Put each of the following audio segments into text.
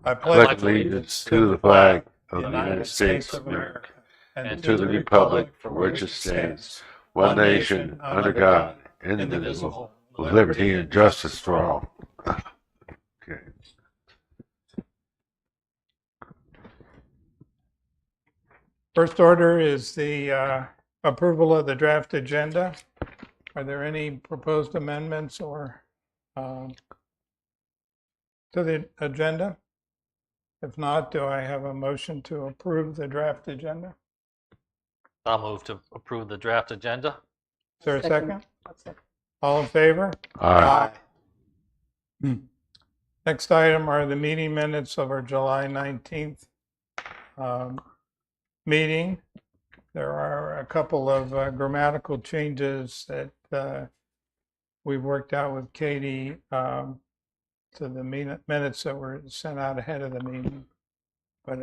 I pledge allegiance to the flag of the United States of America and to the republic for which it stands, one nation, under God, indivisible, with liberty and justice for all. Okay. First order is the approval of the draft agenda. Are there any proposed amendments or to the agenda? If not, do I have a motion to approve the draft agenda? I'll move to approve the draft agenda. Is there a second? All in favor? Aye. Next item are the meeting minutes of our July 19th meeting. There are a couple of grammatical changes that we've worked out with Katie to the minutes that were sent out ahead of the meeting. But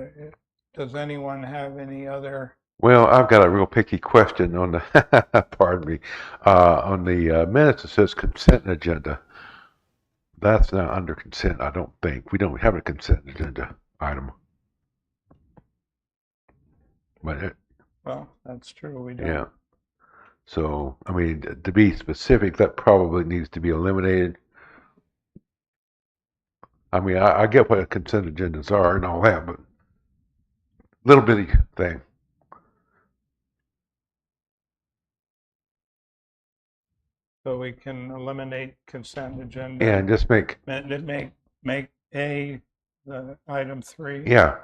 does anyone have any other? Well, I've got a real picky question on the, pardon me, on the minutes. It says consent agenda. That's not under consent, I don't think. We don't have a consent agenda item. But Well, that's true. We don't. yeah. So, I mean, to be specific, that probably needs to be eliminated. I mean, I get what consent agendas are and all that, but little bitty thing. So we can eliminate consent agenda. And just make, Make A the item 3. yeah.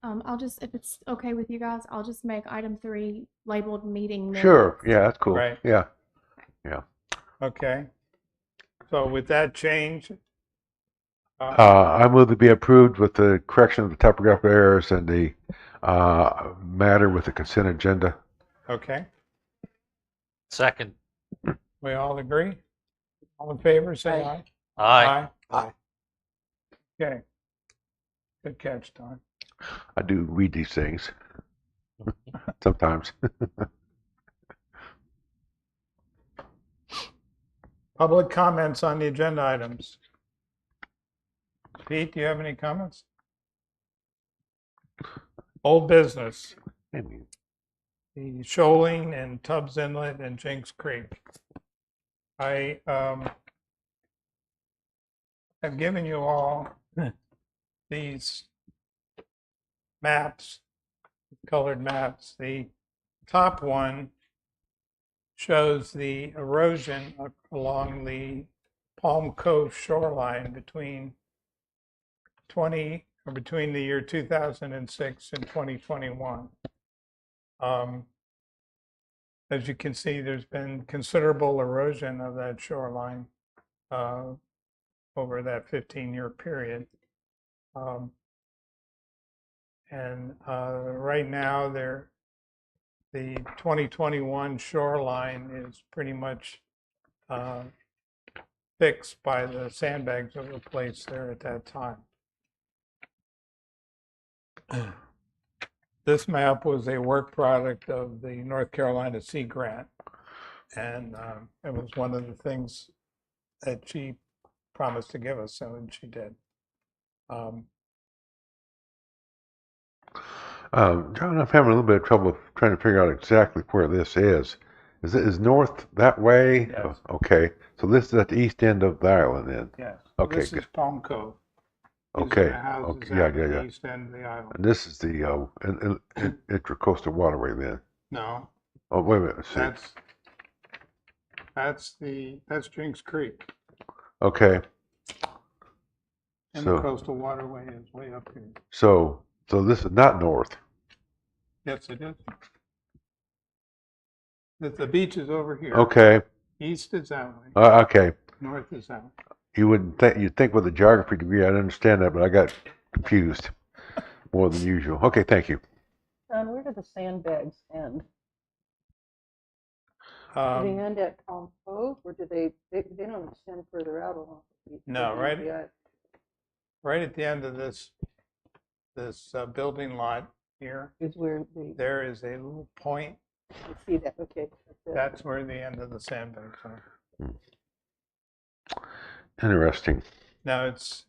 I'll just, if it's okay with you guys, I'll just make item 3 labeled meeting minutes. Sure. Yeah, that's cool. Right. Yeah. Okay. So with that change, I move to be approved with the correction of the typographical errors and the matter with the consent agenda. okay. Second. We all agree? All in favor, say aye. Aye. Aye. Okay. Good catch, Don. I do read these things sometimes. Public comments on the agenda items. Pete, do you have any comments? Old business, the shoaling and Tubbs Inlet and Jinks Creek. I have given you all these maps, colored maps. The top one shows the erosion along the Palm Cove shoreline between the year 2006 and 2021. As you can see, there's been considerable erosion of that shoreline over that 15-year period. Right now, the 2021 shoreline is pretty much fixed by the sandbags that were placed there at that time. This map was a work product of the North Carolina Sea Grant, and it was one of the things that she promised to give us, and she did. John, I'm having a little bit of trouble trying to figure out exactly where this is. Is north that way? Yes. Okay. So this is at the east end of the island then? Yes. Okay, This is Palm Cove. These are Okay. the houses Okay. Yeah, out yeah, at the yeah. east end of the island. And this is the intracoastal waterway then? No, Oh, wait a minute. Let's see. that's Jinks Creek, Okay. and So- the coastal waterway is way up here. So this is not north. Yes, it is. The beach is over here. Okay. East is that way. Okay. North is that way. You'd think with a geography degree I'd understand that, but I got confused more than usual. Okay, thank you. John, where do the sandbags end? Do they Um, end at Palm Cove, or do they don't extend further out along the beach? No, They right. end at- right at the end of this building lot here, Is where the, there is a little point. you see that, okay. That's where the end of the sandbags are. Interesting. Now it's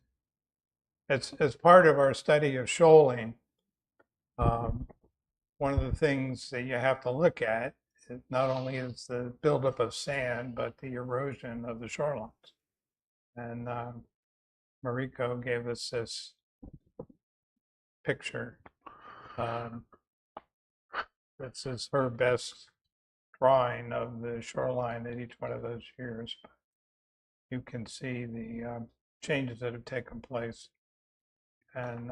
as part of our study of shoaling. One of the things that you have to look at not only is the buildup of sand, but the erosion of the shorelines. And Mariko gave us this picture. This is her best drawing of the shoreline at each one of those years. You can see the changes that have taken place. And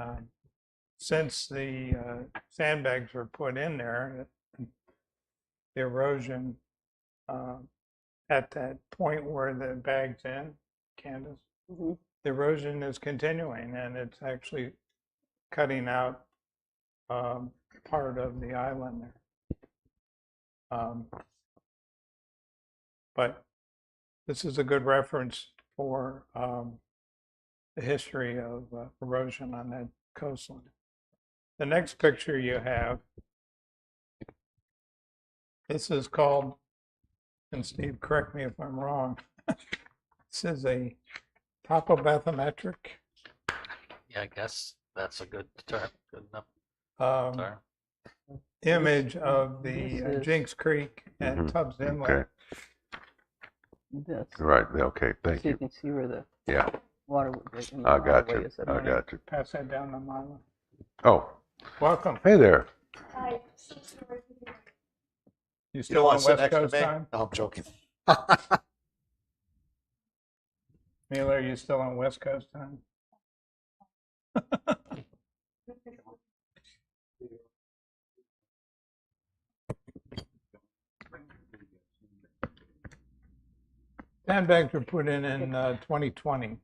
since the sandbags were put in there, the erosion at that point where the bag's in, Candace, Mm-hmm. the erosion is continuing, and it's actually cutting out part of the island there. But this is a good reference for the history of erosion on that coastline. The next picture you have, this is called, and Steve, correct me if I'm wrong, this is a topobathymetric Yeah, I guess that's a good term. Good enough term. image of the This is- Jinx Creek and Mhm. Tubbs Inlet. Okay. This, Right. Okay. Thank so you you. can see where the Yeah. water would be. I got you. I got you. Pass that down to Mila. Oh, Welcome. hey there. You still on West Coast time? No, I'm joking. Mila, are you still on West Coast time? Sandbags were put in 2020.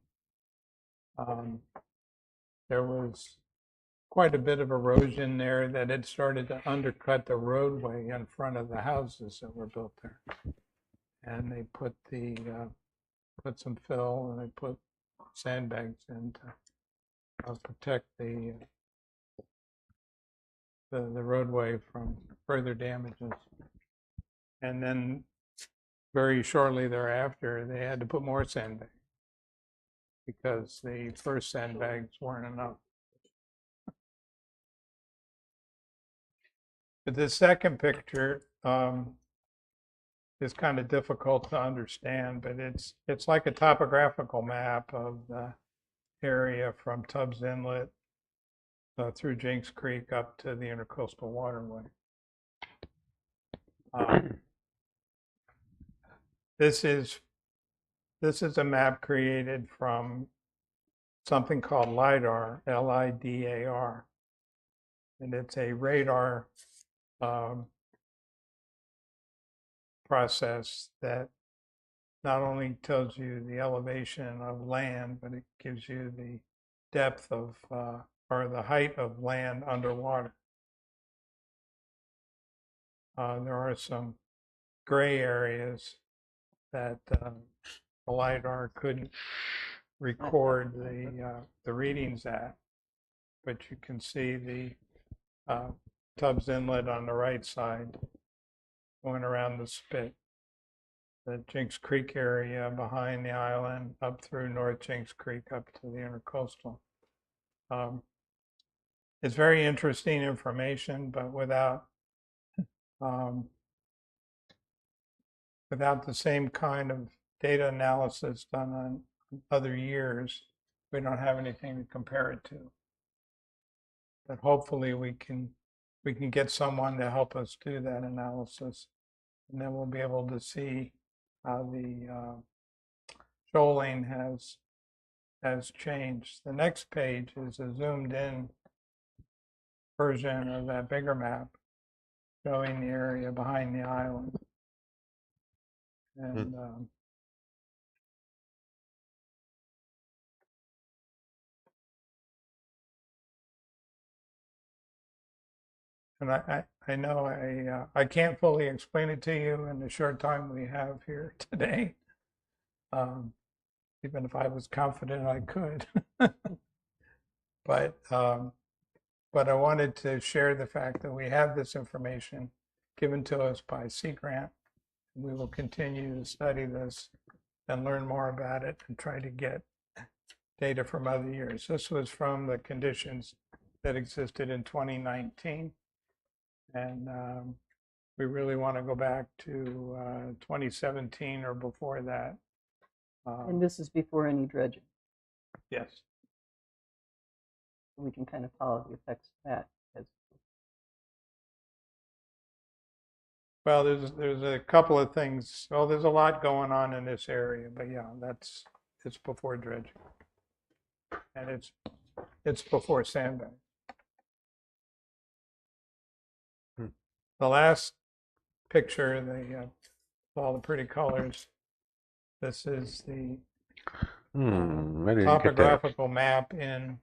There was quite a bit of erosion there that had started to undercut the roadway in front of the houses that were built there. And they put put some fill and they put sandbags in to protect the roadway from further damages. And then very shortly thereafter, they had to put more sandbags because the first sandbags weren't enough. But this second picture is kind of difficult to understand, but it's like a topographical map of the area from Tubbs Inlet through Jinx Creek up to the Intercoastal Waterway. This is a map created from something called LIDAR, LIDAR, and it's a radar process that not only tells you the elevation of land, but it gives you the depth of or the height of land underwater. There are some gray areas that the LIDAR couldn't record the readings at, but you can see the Tubbs Inlet on the right side going around the spit, the Jinx Creek area behind the island up through North Jinx Creek up to the Intercoastal. It's very interesting information, but without the same kind of data analysis done on other years, we don't have anything to compare it to. But hopefully we can get someone to help us do that analysis, and then we'll be able to see how the shoaling has changed. The next page is a zoomed in version of that bigger map showing the area behind the island. And and I know I can't fully explain it to you in the short time we have here today, even if I was confident I could. But I wanted to share the fact that we have this information given to us by Sea Grant. We will continue to study this and learn more about it and try to get data from other years. This was from the conditions that existed in 2019. And we really want to go back to 2017 or before that. And this is before any dredging. Yes. We can kind of follow the effects of that. Well, there's a couple of things. Well, there's a lot going on in this area, but yeah, it's before dredging, and it's before sandbag. The last picture, all the pretty colors. This is the I didn't get that. topographical map in,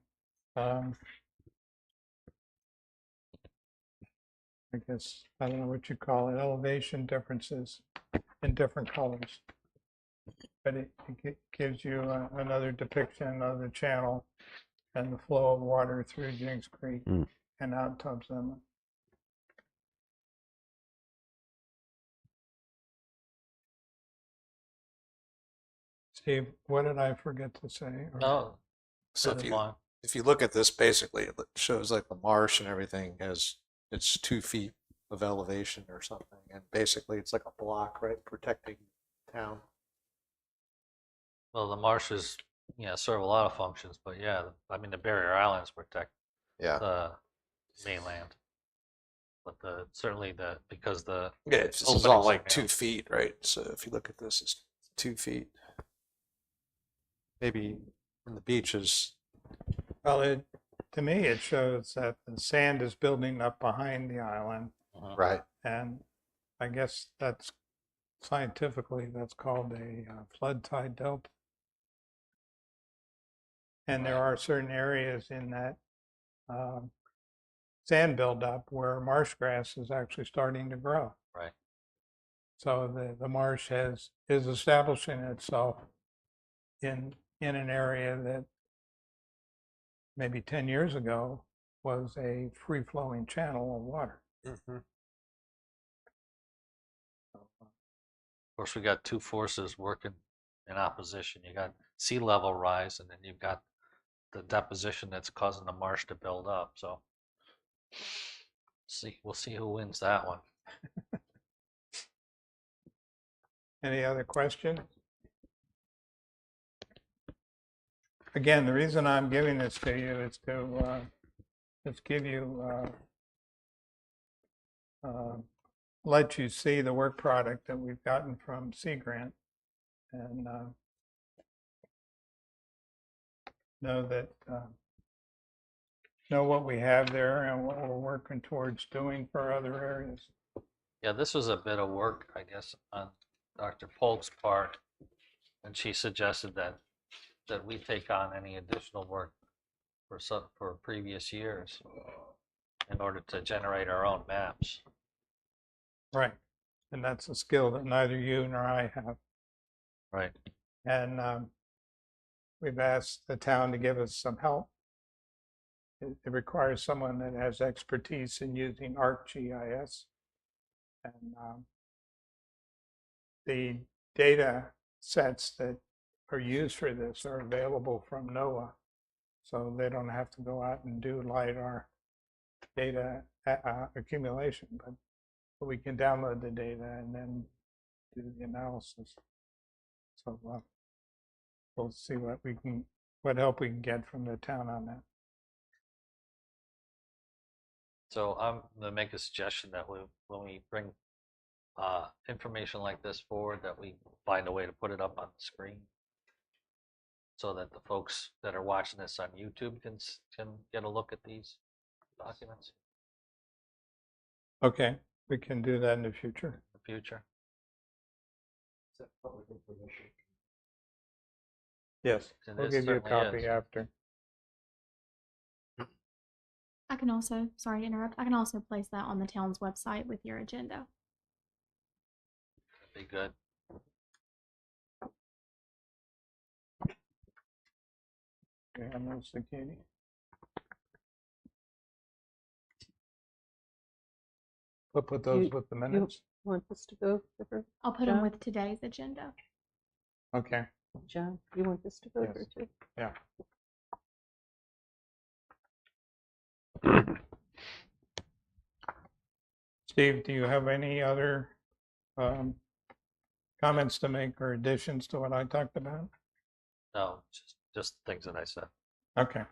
I guess, I don't know what you call it, elevation differences in different colors. But it gives you another depiction of the channel and the flow of water through Jinks Creek and out Tubbs Inlet. Steve, what did I forget to say? No, So move if on. you look at this, basically it shows like the marsh and everything has it's 2 feet of elevation or something, and basically it's like a block, right, protecting town. Well, the marshes, serve a lot of functions, but yeah, I mean, the barrier islands protect Yeah, the mainland. But because the yeah, this is openings all are like narrow. 2 feet, right? So if you look at this, it's 2 feet. Maybe in the beaches. Well, to me, it shows that the sand is building up behind the island. Right. And I guess scientifically, that's called a flood tide delta. And there are certain areas in that sand buildup where marsh grass is actually starting to grow. Right. So the marsh is establishing itself in an area that maybe 10 years ago was a free-flowing channel of water. Mm-hmm. Of course, we got two forces working in opposition. You got sea level rise, and then you've got the deposition that's causing the marsh to build up. So, we'll see who wins that one. Any other questions? Again, the reason I'm giving this to you is to give you let you see the work product that we've gotten from Sea Grant, and know what we have there and what we're working towards doing for other areas. Yeah, this was a bit of work, I guess, on Dr. Polk's part, and she suggested that we take on any additional work for previous years in order to generate our own maps. Right. And that's a skill that neither you nor I have. Right. And we've asked the town to give us some help. It requires someone that has expertise in using ArcGIS. And the data sets that are used for this are available from NOAA. So they don't have to go out and do LiDAR data accumulation, but we can download the data and then do the analysis. So we'll see what help we can get from the town on that. So I'm going to make a suggestion that when we bring information like this forward, that we find a way to put it up on the screen so that the folks that are watching this on YouTube can get a look at these documents Okay, we can do that in the future. in the future. Yes, It we'll is, give you a certainly copy is. after. I can also, sorry to interrupt, I can also place that on the town's website with your agenda. That'd be good. Okay, I'm going to say Katie. We'll put those with the minutes. Want this to go with her? I'll put them Yeah. with today's agenda. Okay. John, you want this to go Yes. through too? Yeah. Steve, do you have any other um, comments to make or additions to what I talked about? No, just things that I said. Okay.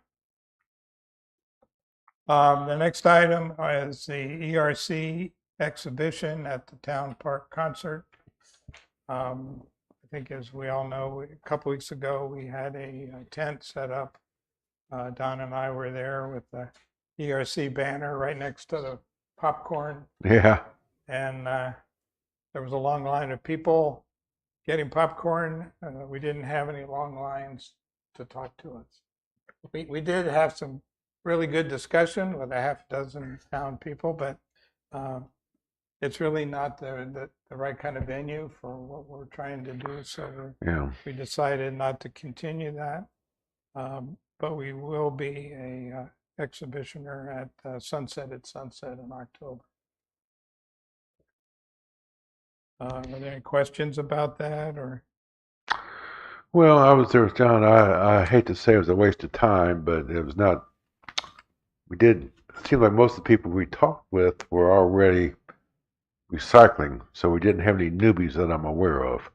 The next item is the ERC exhibition at the Town Park Concert. I think, as we all know, a couple weeks ago we had a tent set up. Don and I were there with the ERC banner right next to the popcorn, Yeah. and there was a long line of people getting popcorn. We didn't have any long lines to talk to us. We did have some really good discussion with a half dozen town people, but it's really not the right kind of venue for what we're trying to do. So Yeah. we decided not to continue that. But we will be a exhibitioner at Sunset at Sunset in October. Are there any questions about that, or? Well, I was there with John. I hate to say it was a waste of time, but it was not. We did. It seemed like most of the people we talked with were already recycling, so we didn't have any newbies that I'm aware of.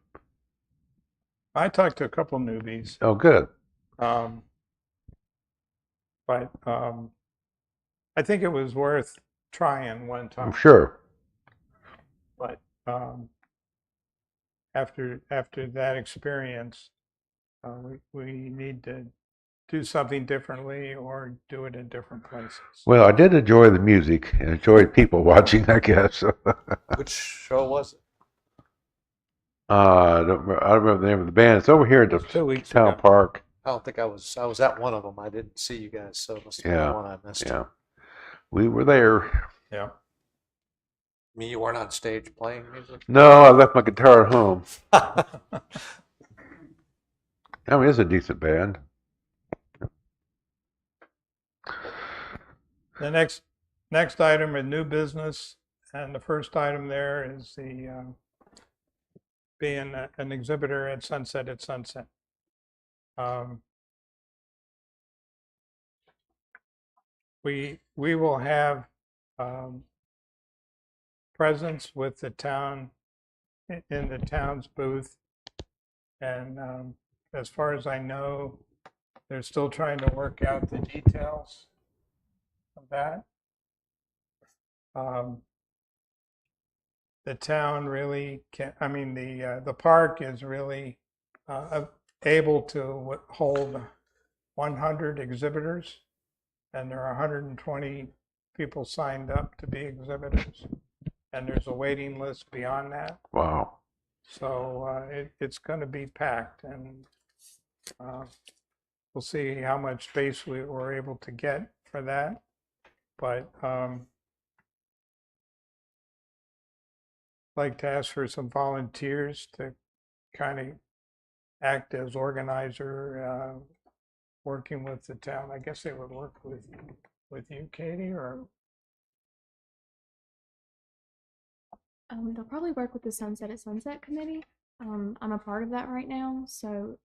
I talked to a couple newbies, Oh, good. but I think it was worth trying one I'm time. sure. But after that experience, we need to do something differently or do it in different places. Well, I did enjoy the music and enjoyed people watching, I guess. Which show was it? I don't remember the name of the band. It's over here at It was 2 the weeks town ago. park. I don't think I was at one of them. I didn't see you guys, so it must have been Yeah. the one I missed. Yeah. We were there. Yeah. I mean, you weren't on stage playing music? No, I left my guitar at home. I mean, it's a decent band. The next item is new business, and the first item there is the being an exhibitor at Sunset at Sunset. We will have presence with the town in the town's booth, and as far as I know, they're still trying to work out the details of that. The town really can, I mean, the park is really able to hold 100 exhibitors, and there are 120 people signed up to be exhibitors, and there's a waiting list beyond that. Wow. So it's going to be packed, and we'll see how much space we were able to get for that. But like to ask for some volunteers to kind of act as organizer, working with the town. I guess they would work with you, Katie, or They'll probably work with the Sunset at Sunset committee. I'm a part of that right now, so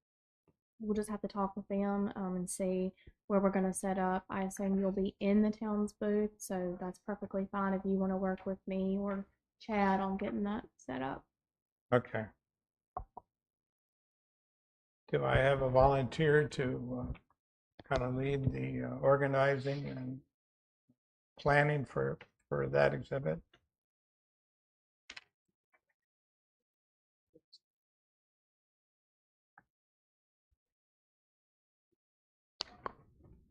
we'll just have to talk with them and see where we're going to set up. I assume you'll be in the town's booth, so that's perfectly fine if you want to work with me or Chad on getting that set up. okay. Do I have a volunteer to kind of lead the organizing and planning for that exhibit? Is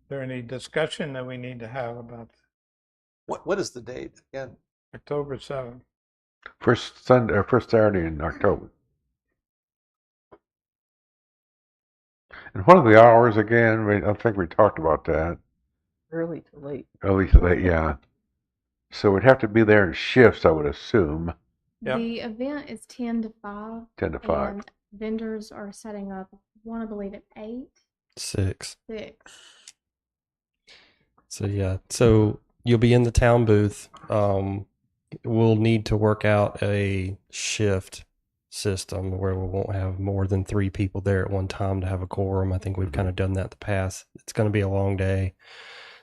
there any discussion that we need to have about What is the date again? October 7th? First Sunday or first Saturday in October. And what are the hours again? I think we talked about that. Early to late. Early to late, yeah. So we'd have to be there in shifts, I would assume. Yep. The event is 10 to 5. 10 to 5. And vendors are setting up, one I believe at 8. 6. 6. So yeah, so you'll be in the town booth. We'll need to work out a shift system where we won't have more than 3 people there at one time to have a quorum. I think we've kind of done that in the past. It's going to be a long day.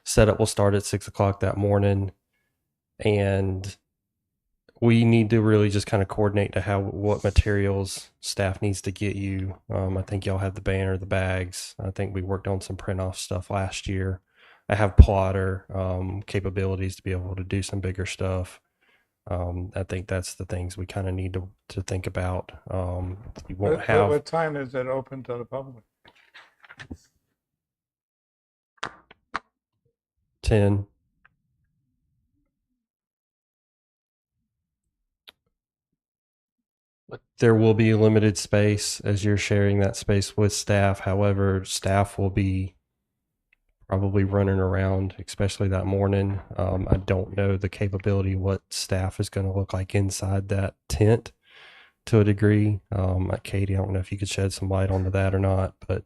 Setup will start at 6 o'clock that morning, and we need to really just kind of coordinate to what materials staff needs to get you. I think y'all have the banner, the bags. I think we worked on some print off stuff last year. I have plotter capabilities to be able to do some bigger stuff. I think that's the things we kind of need to think about. You won't have What time is it open to the public? 10. There will be limited space as you're sharing that space with staff. However, staff will be probably running around, especially that morning. I don't know the capability of what staff is going to look like inside that tent to a degree. Katie, I don't know if you could shed some light onto that or not, but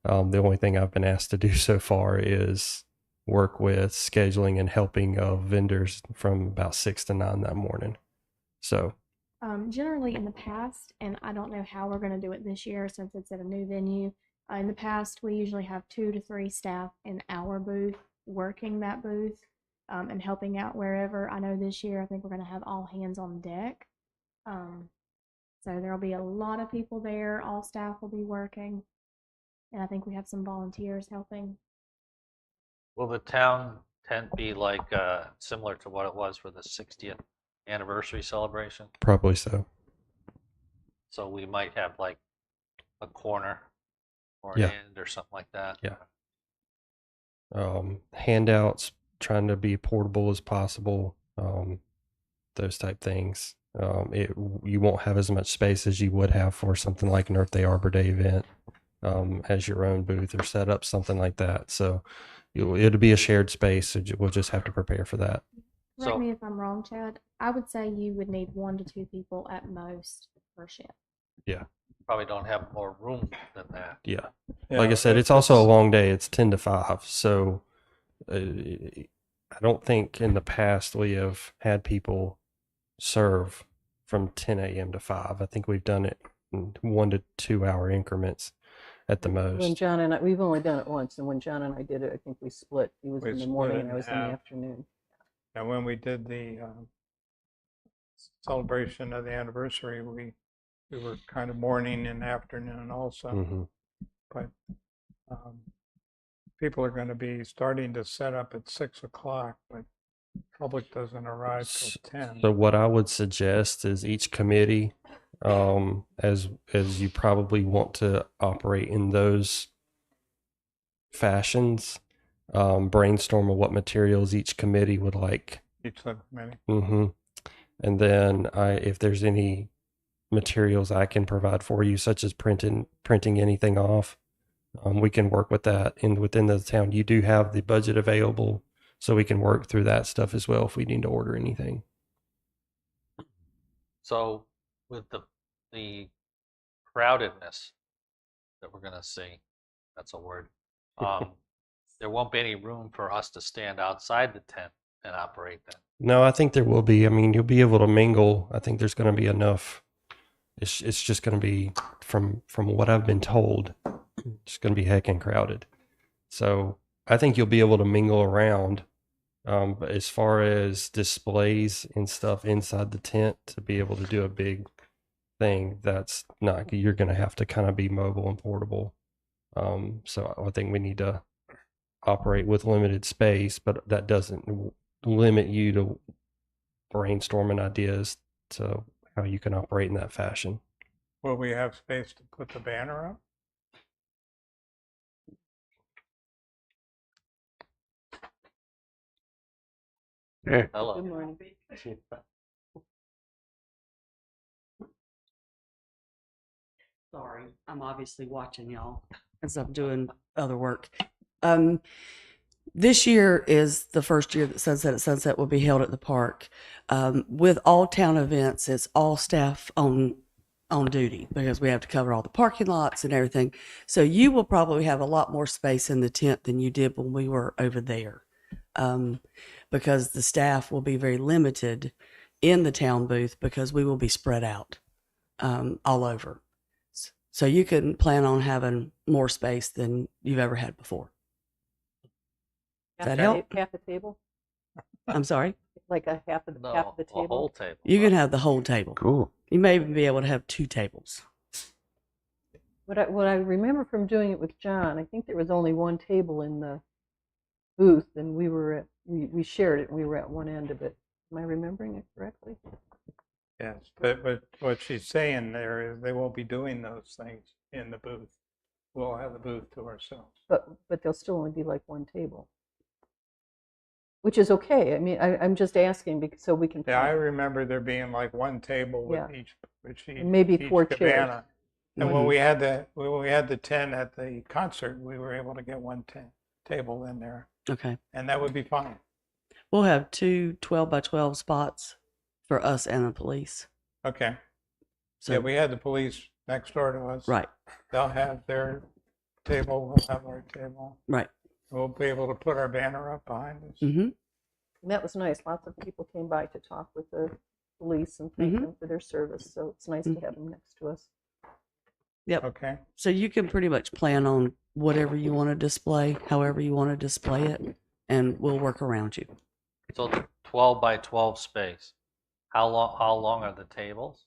the only thing I've been asked to do so far is work with scheduling and helping of vendors from about 6 to 9 that morning. So Generally in the past, and I don't know how we're going to do it this year since it's at a new venue. In the past, we usually have 2 to 3 staff in our booth working that booth and helping out wherever. I know this year, I think we're going to have all hands on deck. So there'll be a lot of people there. All staff will be working, and I think we have some volunteers helping. Will the town tent be like similar to what it was for the 60th anniversary celebration? probably so. So we might have like a corner or Yeah. an end or something like that. Yeah. Handouts, trying to be portable as possible, those type things. You won't have as much space as you would have for something like an Earth Day Arbor Day event, as your own booth or set up, something like that. So it'll be a shared space. So we'll just have to prepare for that. Correct me if I'm wrong, Chad. I would say you would need 1 to 2 people at most per shift. Yeah. Probably don't have more room than that. Yeah. Yeah, Like I said, it's also a long day. It's 10 to 5. So I don't think in the past we have had people serve from 10 a.m. to 5. I think we've done it in 1 to 2 hour increments at the When most. John and I, we've only done it once, and when John and I did it, I think we split. He was We in the split morning it and I in was in the half. afternoon. And when we did the celebration of the anniversary, we were kind of morning and afternoon also. Mm-hmm. But people are going to be starting to set up at 6 o'clock, but public doesn't arrive till 10. So what I would suggest is each committee, as you probably want to operate in those fashions, brainstorm of what materials each committee would like. Each subcommittee. Mm-hmm. And then if there's any materials I can provide for you, such as printing anything off, we can work with that. And within the town, you do have the budget available, so we can work through that stuff as well if we need to order anything. So with the crowdedness that we're gonna see, that's a word, there won't be any room for us to stand outside the tent and operate then. No, I think there will be. I mean, you'll be able to mingle. I think there's going to be enough. It's just going to be, from what I've been told, it's going to be heckin' crowded. So I think you'll be able to mingle around. But as far as displays and stuff inside the tent to be able to do a big thing, that's not. You're going to have to kind of be mobile and portable. So I think we need to operate with limited space, but that doesn't limit you to brainstorming ideas to how you can operate in that fashion. Will we have space to put the banner up? Yeah. Hello. Good morning. Sorry, I'm obviously watching y'all as I'm doing other work. This year is the first year that Sunset at Sunset will be held at the park. With all town events, it's all staff on duty because we have to cover all the parking lots and everything. So you will probably have a lot more space in the tent than you did when we were over there, because the staff will be very limited in the town booth because we will be spread out. all over. So you can plan on having more space than you've ever had before. Does that help? Half a table? I'm sorry? Like a half of No, the a whole table? table. You can have the whole table. Cool. You may even be able to have 2 tables. What I remember from doing it with John, I think there was only one table in the booth, and we shared it, and we were at one end of it. Am I remembering it correctly? Yes, but what she's saying there is they won't be doing those things in the booth. We'll have the booth to ourselves. But there'll still only be like one table, which is okay. I mean, I'm just asking because so we can. Yeah, I remember there being like one table with Yeah. each Maybe each 4 chairs. cabana. And when Mhm. we had the 10 at the concert, we were able to get one table in there, Okay. and that would be fine. We'll have 2 12 by 12 spots for us and the police. Okay. So, Yeah, we had the police next door to us. right, They'll have their table. We'll have our table. right. We'll be able to put our banner up behind us. Mm-hmm. And that was nice. Lots of people came by to talk with the police and thank Mhm. them for their service. So it's nice to have them next to us. Yep. Okay. So you can pretty much plan on whatever you want to display, however you want to display it, and we'll work around you. So the 12 by 12 space. How long are the tables?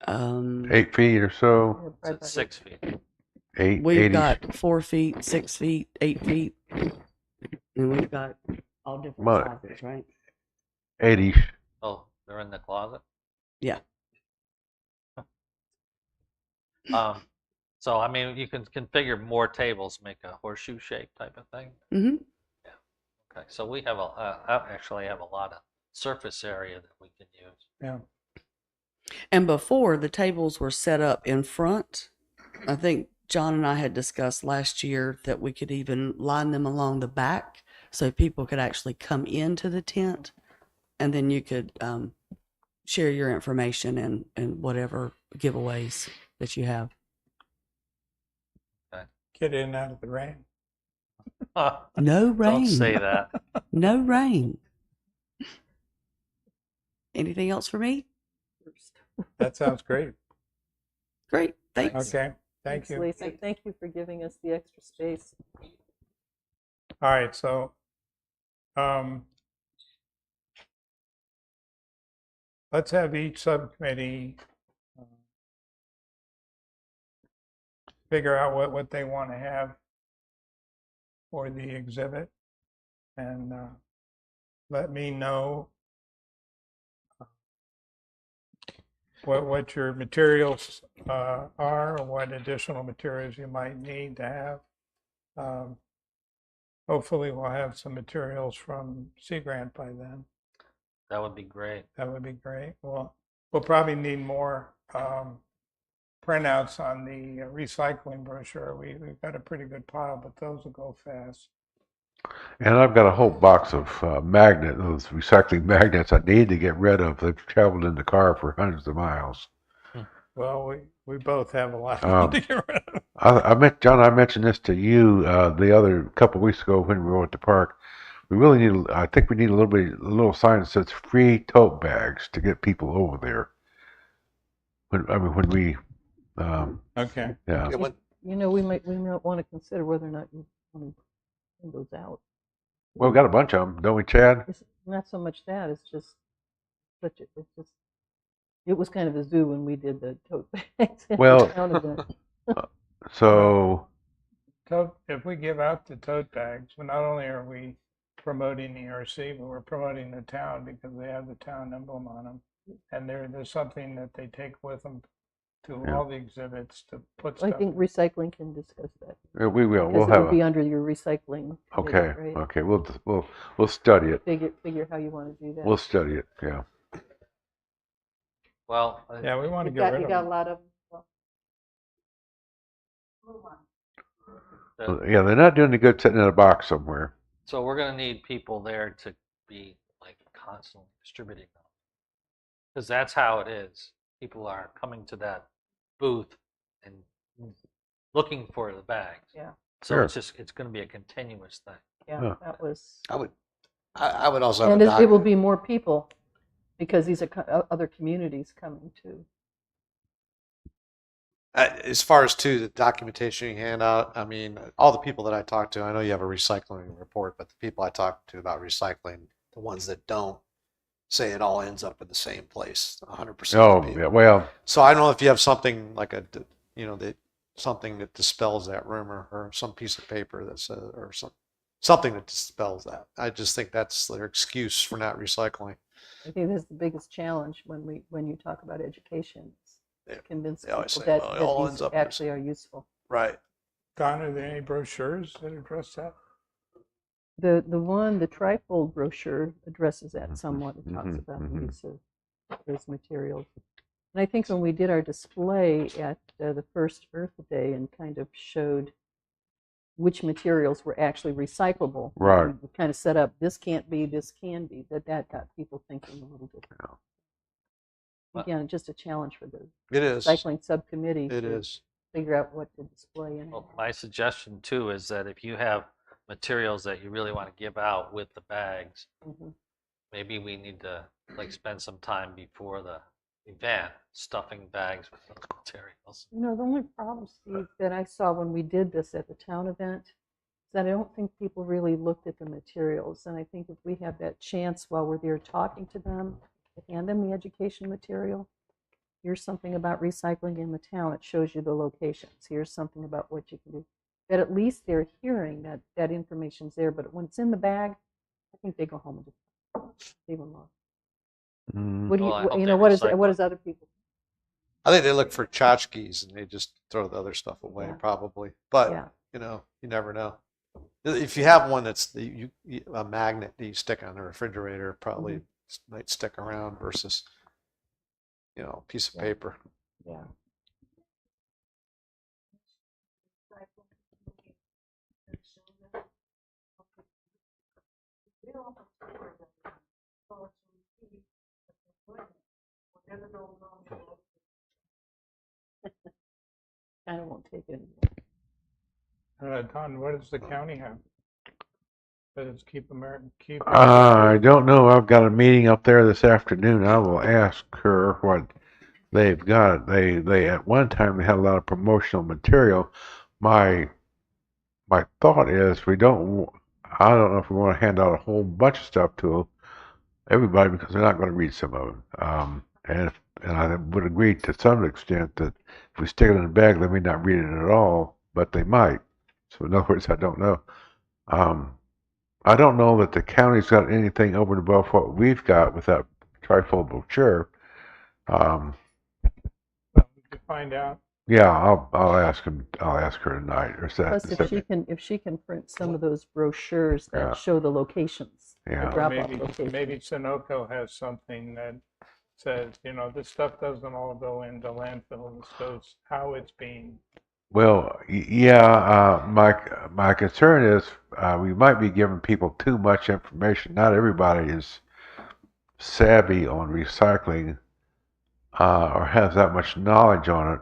8 feet or so. Is it 6 feet? We've 80. got 4 feet, 6 feet, 8 feet, and we've got all different What? sizes, right? 80. Oh, they're in the closet? Yeah. So I mean, you can configure more tables, make a horseshoe shape type of thing. Mm-hmm. Okay, so we have actually have a lot of surface area that we can use. Yeah. And before, the tables were set up in front. I think John and I had discussed last year that we could even line them along the back so people could actually come into the tent, and then you could share your information and whatever giveaways that you have. Get in out of the rain. No rain. Don't say that. No rain. Anything else for me? That sounds great. Great. Thanks. Okay. Thank you. Lisa. Thank you for giving us the extra space. All right. So, let's have each subcommittee figure out what they want to have for the exhibit, and let me know what your materials are, or what additional materials you might need to have. Hopefully, we'll have some materials from Sea Grant by then. That would be great. That would be great. Well, we'll probably need more printouts on the recycling brochure. We've got a pretty good pile, but those will go fast. And I've got a whole box of those recycling magnets I need to get rid of. They've traveled in the car for hundreds of miles. Well, we both have a lot to get rid of. I mentioned this to you the other couple of weeks ago when we were at the park. We really need. I think we need a little sign that says "free tote bags" to get people over there. When we. Okay. Yeah. You know, we might want to consider whether or not you want to send those out. Well, we got a bunch of them, don't we, Chad? It's not so much that, it's just it was kind of a zoo when we did the tote bags. Well, town event. so If we give out the tote bags, well, not only are we promoting the ERC, but we're promoting the town because they have the town emblem on them, and there's something that they take with them to all the exhibits to put I stuff. think recycling can discuss that. we will. Because We'll it have would be under your recycling. okay. Committee, right? Okay. We'll study it. Figure how you want to do that. We'll study it. Yeah. Well, Yeah, we want to you get got, rid you of got a them. lot of. Yeah, they're not doing any good sitting in a box somewhere. so we're going to need people there to be like constantly distributing them, because that's how it is. People are coming to that booth and looking for the bags. Yeah. So Sure. it's going to be a continuous thing. Yeah, Huh. that was. I would also have And a it will be more people because these are other communities coming too. As far as to the documentation you hand out, I mean, all the people that I talk to, I know you have a recycling report, but the people I talk to about recycling, the ones that don't, say it all ends up in the same place, 100% of Oh, the yeah, people. well, So I don't know if you have something like something that dispels that rumor, or some piece of paper that says, or something that dispels that. I just think that's their excuse for not recycling. I think this is the biggest challenge when you talk about education. Is Yeah, convince they always people say, that, well, it that all these ends up actually are useful. right. Don, are there any brochures that address that? The trifold brochure addresses that somewhat. It talks about the use of those materials. And I think when we did our display at the first Earth Day and kind of showed which materials were actually recyclable, Right. we kind of set up, this can't be, this can be, that got people thinking a little different. Again, just a challenge for the It is. recycling subcommittee It to is. figure out what to display in. Well, my suggestion too is that if you have materials that you really want to give out with the bags, Mhm. maybe we need to like spend some time before the event stuffing bags with those materials. You know, the only problem, Steve, that I saw when we did this at the town event is that I don't think people really looked at the materials. And I think if we have that chance while we're there talking to them, to hand them the education material, here's something about recycling in the town. It shows you the locations. Here's something about what you can do. That at least they're hearing that information's there. But when it's in the bag, I think they go home and just leave them alone. What do Well, I you, hope you they know, what recycle is other people? I think they look for tchotchkes and they just throw the other stuff away, Yeah. probably. But Yeah. you never know. If you have one that's a magnet that you stick on the refrigerator, probably might stick around versus a piece of Yeah. paper. Yeah. Kind of won't take it anymore. Don, what does the county have? Does it keep American, keep? I don't know. I've got a meeting up there this afternoon. I will ask her what they've got. They at one time they had a lot of promotional material. My thought is I don't know if we want to hand out a whole bunch of stuff to everybody because they're not going to read some of it. And I would agree to some extent that if we stick it in a bag, they may not read it at all, but they might. So in other words, I don't know. I don't know that the county's got anything over and above what we've got with that trifold brochure. Well, we could find out. Yeah, I'll ask him. I'll ask her tonight or Plus, Saturday. if she can print some of those brochures that Yeah. show the locations, Yeah. the drop-off Maybe locations. Sunoco has something that says, this stuff doesn't all go into landfill. This goes how it's being. Well, yeah. My concern is we might be giving people too much information. Not everybody is savvy on recycling or has that much knowledge on it.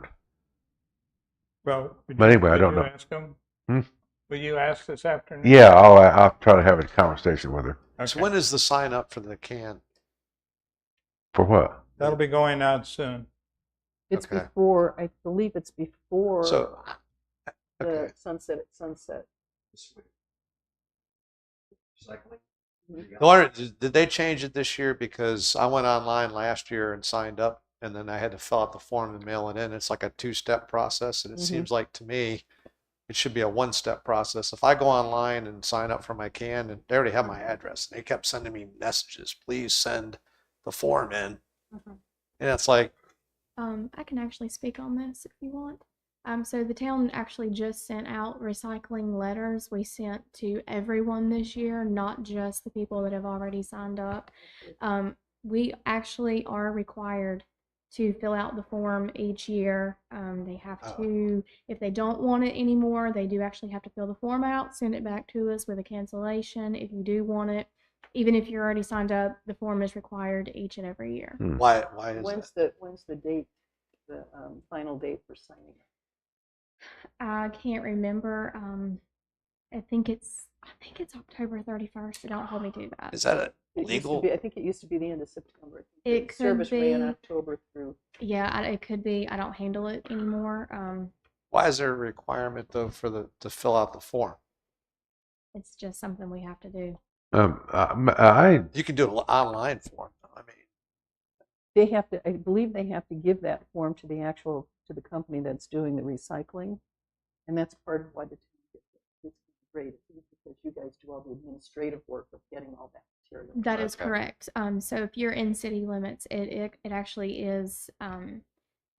Well, But anyway, I don't know. Ask them? Hmm? Will you ask this afternoon? Yeah, I'll try to have a conversation with her. Okay. So when is the sign up for the can? For what? That'll be going out soon. It's Okay. before, I believe it's before So the okay. sunset at sunset. I wonder, did they change it this year? Because I went online last year and signed up, and then I had to fill out the form and mail it in. It's like a two-step process, and it seems like to me it should be a one-step process. If I go online and sign up for my can, and they already have my address, they kept sending me messages. Please send the form in, and it's like, I can actually speak on this if you want. So the town actually just sent out recycling letters. We sent to everyone this year, not just the people that have already signed up. We actually are required to fill out the form each year. They have to, if they don't want it anymore, they do actually have to fill the form out, send it back to us with a cancellation. If you do want it, even if you're already signed up, the form is required each and every year. why is When's the date, the final date for signing? I can't remember. I think it's October 31st, but don't hold me to that. Is that a It used to legal? be, I think it used to be the end of September. It The could service ran be. October through. Yeah, it could be. I don't handle it anymore. Why is there a requirement though to fill out the form? It's just something we have to do. You can do an online form. I mean, They have to, I believe they have to give that form to the company that's doing the recycling. And that's part of why the team gets it's great, because you guys do all the administrative work of getting all that material. That is Okay. correct. So if you're in city limits, it actually is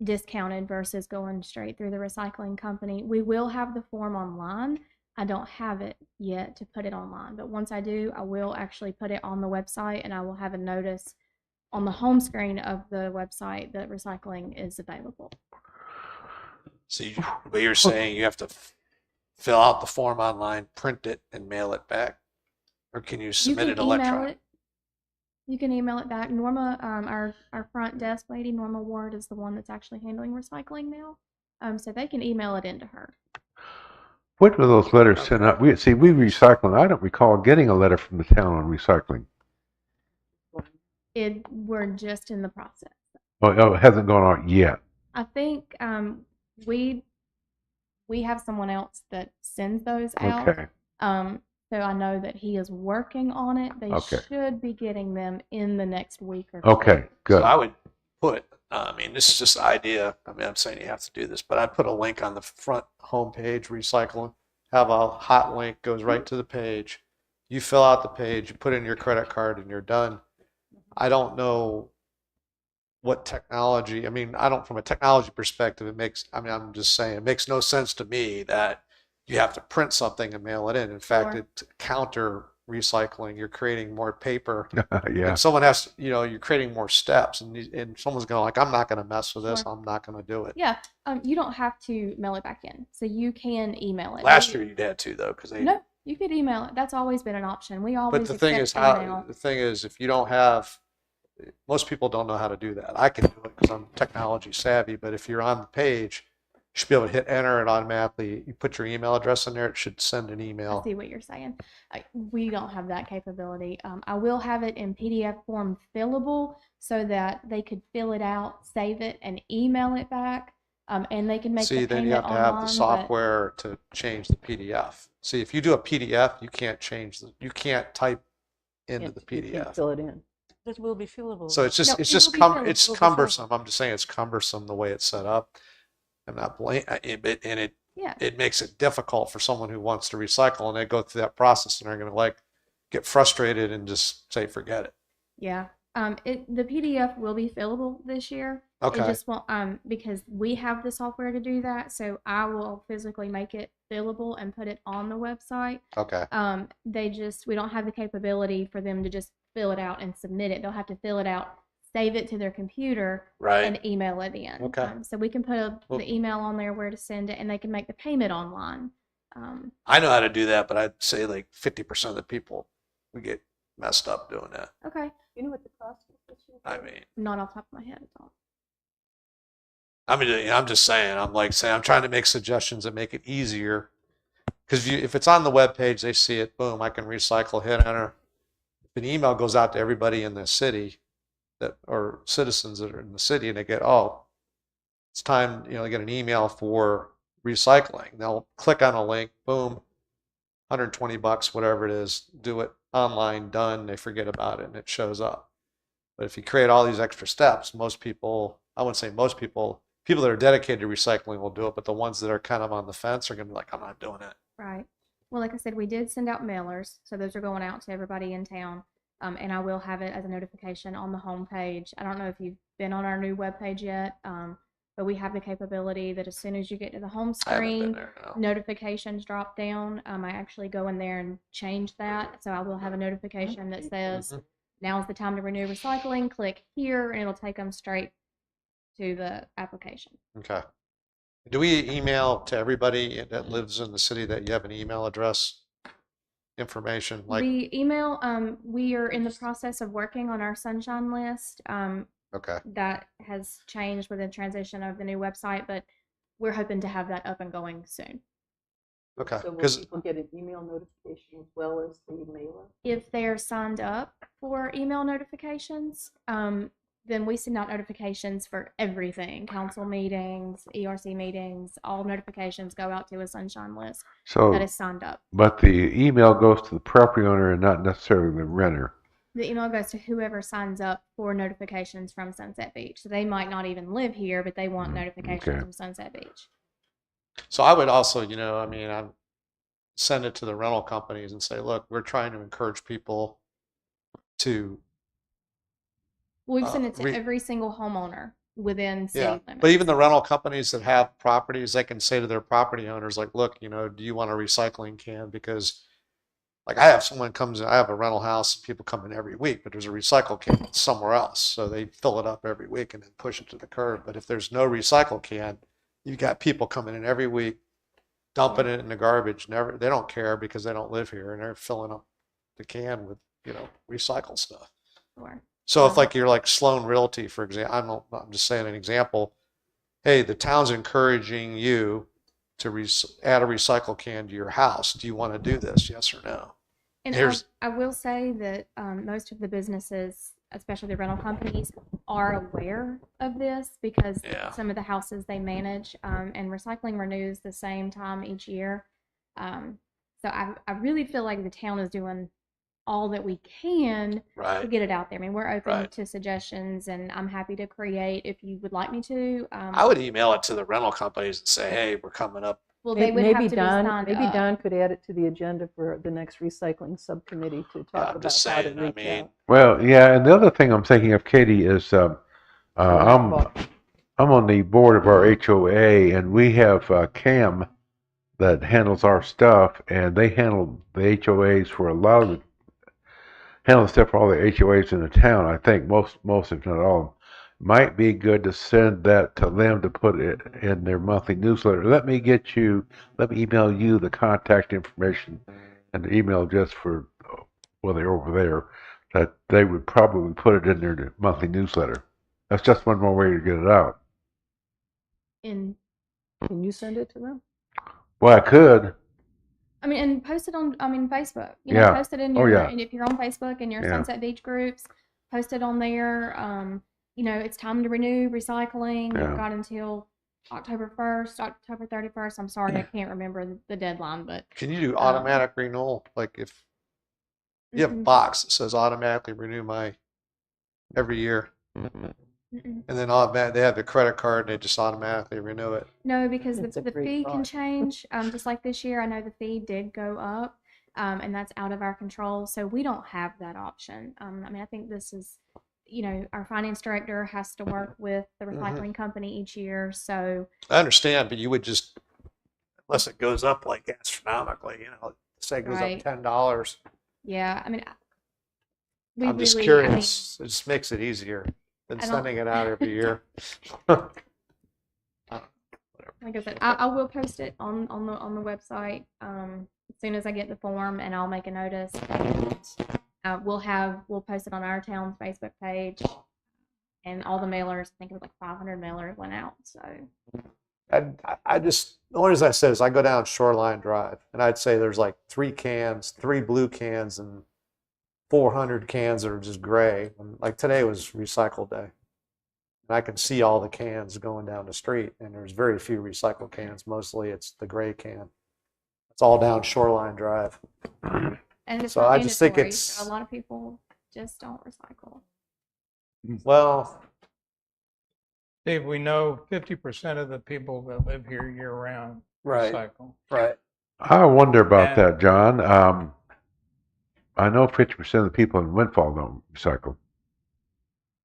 discounted versus going straight through the recycling company. We will have the form online. I don't have it yet to put it online, but once I do, I will actually put it on the website, and I will have a notice on the home screen of the website that recycling is available. but you're saying you have to fill out the form online, print it, and mail it back, or can you submit it electronically? You can email it back. Norma, our front desk lady, Norma Ward, is the one that's actually handling recycling now. So they can email it into her. What were those letters sent out? We recycle, and I don't recall getting a letter from the town on recycling. We're just in the process. Oh, it hasn't gone out yet. I think we have someone else that sends those out. Okay. So I know that he is working on it. They Okay. should be getting them in the next week or two. Okay, good. So I would put, I mean, this is just an idea. I mean, I'm saying you have to do this, but I'd put a link on the front homepage, recycling, have a hot link, goes right to the page. You fill out the page, you put in your credit card, and you're done. I don't know what technology, I mean, from a technology perspective, I'm just saying, it makes no sense to me that you have to print something and mail it in. In fact, Sure. it counter recycling. You're creating more paper. Yeah. And someone has to, you're creating more steps, and someone's going like, I'm not going to mess with this. Sure. I'm not going to do it. Yeah. You don't have to mail it back in, so you can email it. Last year you had to though, because No, you could email it. That's always been an option. We always. But the thing is, if you don't have, most people don't know how to do that. I can do it because I'm technology savvy. But if you're on the page, you should be able to hit enter and automatically you put your email address in there. It should send an email. I see what you're saying. We don't have that capability. I will have it in PDF form fillable so that they could fill it out, save it, and email it back. And they can make the See, then payment you have to have the online, software to change the PDF. See, if you do a PDF, you can't you can't type into the You can't PDF. fill it in. It will be fillable. So it's No, just it will be fillable. it's It will be cumbersome. I'm just saying it's cumbersome the way it's set up. I'm not Yeah. it makes it difficult for someone who wants to recycle, and they go through that process and they're going to get frustrated and just say forget it. Yeah. The PDF will be fillable this year. Okay. It just won't, because we have the software to do that. So I will physically make it fillable and put it on the website. Okay. We don't have the capability for them to just fill it out and submit it. They'll have to fill it out, save it to their computer, Right. and email it in. Okay. So we can put the email on there where to send it, and they can make the payment online. I know how to do that, but I'd say like 50% of the people we get messed up doing that. Okay. You know what the cost is this year? I mean, Not off the top of my head at all. I'm just saying, I'm trying to make suggestions that make it easier. Because if it's on the web page, they see it, boom, I can recycle, hit enter. If an email goes out to everybody in the city or citizens that are in the city, and they get, it's time, they get an email for recycling. They'll click on a link, boom, $120, whatever it is, do it online, done. They forget about it and it shows up. But if you create all these extra steps, most people, I wouldn't say most people that are dedicated to recycling will do it, but the ones that are kind of on the fence are going to be like, I'm not doing it. Right. Well, like I said, we did send out mailers, so those are going out to everybody in town. And I will have it as a notification on the home page. I don't know if you've been on our new webpage yet, but we have the capability that as soon as you get to the home I haven't been screen, there, no. notifications drop down. I actually go in there and change that. So I will have a notification that says, now's the time to renew recycling. Click here, and it'll take them straight to the application. Okay. Do we email to everybody that lives in the city that you have an email address information? We email, we are in the process of working on our sunshine list. Okay. That has changed with the transition of the new website, but we're hoping to have that up and going soon. Okay, So will because people get an email notification as well as the mailer? If they're signed up for email notifications, then we send out notifications for everything, council meetings, ERC meetings, all notifications go out to a sunshine list that So, is signed up. but the email goes to the property owner and not necessarily the renter. The email goes to whoever signs up for notifications from Sunset Beach. So they might not even live here, but they want notifications okay. from Sunset Beach. so I would also, I mean, I send it to the rental companies and say, look, we're trying to encourage people to, We've sent it to re- every single homeowner within yeah. city limits. But even the rental companies that have properties, they can say to their property owners, like, look, do you want a recycling can? Because like I have someone comes in, I have a rental house and people come in every week, but there's a recycle can somewhere else. So they fill it up every week and then push it to the curb. But if there's no recycle can, you've got people coming in every week, dumping it in the garbage. They don't care because they don't live here and they're filling up the can with, recycled stuff. Sure. So if like you're like Sloan Realty, for example, I'm just saying an example. Hey, the town's encouraging you to add a recycle can to your house. Do you want to do this? Yes or no? And I will say that most of the businesses, especially the rental companies, are aware of this because Yeah. some of the houses they manage and recycling renews the same time each year. So I really feel like the town is doing all that we can to Right. get it out there. I mean, we're open Right. to suggestions, and I'm happy to create if you would like me to. I would email it to the rental companies and say, hey, we're coming up. Well, they would have to be signed Maybe up. Don could add it to the agenda for the next recycling subcommittee to talk I'm about just how to saying, I reach mean, out. Well, yeah, and the other thing I'm thinking of, Katie, is I'm on the board of our HOA, and we have Cam that handles our stuff, and they handle the HOAs for a lot of the handle stuff for all the HOAs in the town. I think most if not all of them. Might be good to send that to them to put it in their monthly newsletter. Let me email you the contact information and the email address for they're over there, that they would probably put it in their monthly newsletter. That's just one more way to get it out. And Can you send it to them? Well, I could. I mean, and post it on, Facebook. Yeah. Post it in Oh, your, yeah. and if you're on Facebook and your Yeah. Sunset Beach groups, post it on there. It's time to renew recycling. Yeah. You've got until October 1st, October 31st. I'm sorry, I can't remember the deadline, but Can you do automatic renewal? Like if you have a box that says automatically renew my every year, mm-mm. and then they have the credit card and they just automatically renew it. No, because It's a the great fee can thought. change. Just like this year, I know the fee did go up, and that's out of our control. So we don't have that option. I think this is, our finance director has to work with the recycling company each year. So I understand, but you would just, unless it goes up like astronomically, say it goes Right. up $10. yeah, I'm just really, curious. It just makes it easier than I don't- sending it out every year. Like I said, I will post it on the website as soon as I get the form, and I'll make a notice. And, we'll post it on our town's Facebook page, and all the mailers. I think it was like 500 mailers went out. So I just, the only reason I said is I go down Shoreline Drive and I'd say there's like 3 blue cans and 400 cans that are just gray. And like today was recycle day. And I can see all the cans going down the street, and there's very few recycled cans. Mostly it's the gray can. It's all down Shoreline Drive. and it's So not I just think mandatory, it's- so a lot of people just don't recycle. Well, Dave, we know 50% of the people that live here year round recycle. right. I wonder about And- that, John. I know 50% of the people in Windfall don't recycle.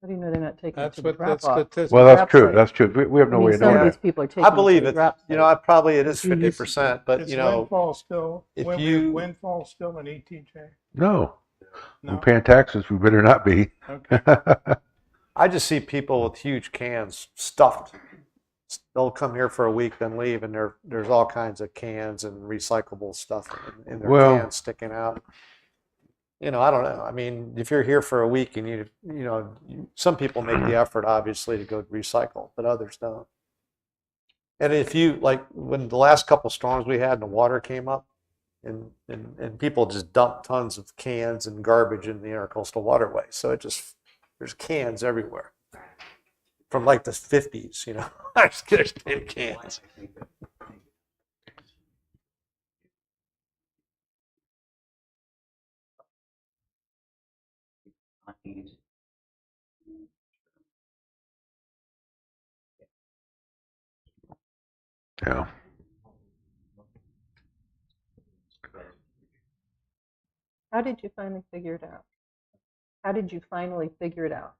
How do you know they're not taking it That's to the what the drop off? statistics. Well, that's Drop true. site. That's true. We have no way of Some of knowing these that. people are taking I it to believe the it. drop site. Probably it is If you use- 50%, but Is Windfall still, if Win- you- Windfall still an ETJ? No. No? We're paying taxes. We better not be. Okay. I just see people with huge cans stuffed. They'll come here for a week, then leave, and there's all kinds of cans and recyclable stuff in their Well- cans sticking out. I don't know. I mean, if you're here for a week and some people make the effort, obviously, to go recycle, but others don't. And if you, like, when the last couple storms we had and the water came up, and people just dumped tons of cans and garbage in the intercoastal waterway. So there's cans everywhere. From like the 50s, you know. There's tin cans. Yeah. How did you finally figure it out? How did you finally figure it out?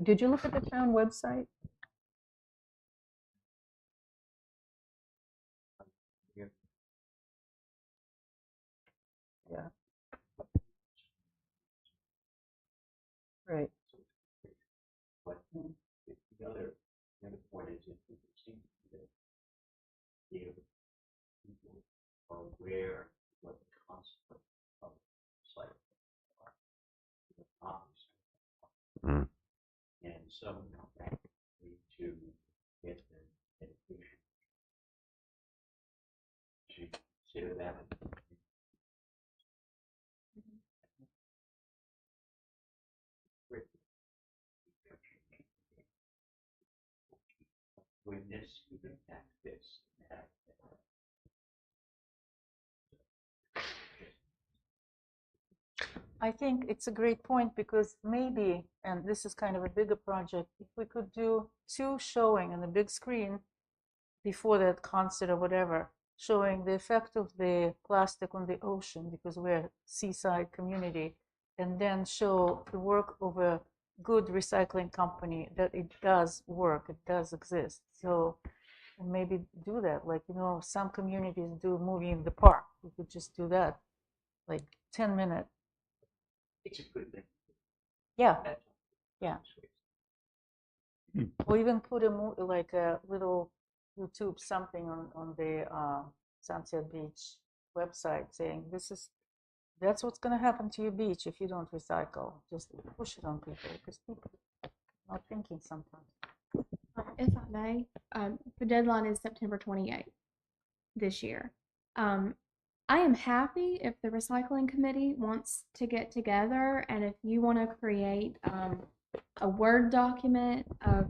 Did you look at the town website? Yeah. Right. Mm. I think it's a great point because maybe, and this is kind of a bigger project, if we could do 2 showing on the big screen before that concert or whatever, showing the effect of the plastic on the ocean because we're a seaside community, and then show the work of a good recycling company that it does work, it does exist. So and maybe do that, like, you know, some communities do movie in the park. We could just do that, like 10-minute. Yeah, yeah. Or even put like a little YouTube something on the Sunset Beach website saying that's what's going to happen to your beach if you don't recycle. Just push it on people because people are not thinking sometimes. If I may, the deadline is September 28th this year. I am happy if the recycling committee wants to get together and if you want to create a Word document of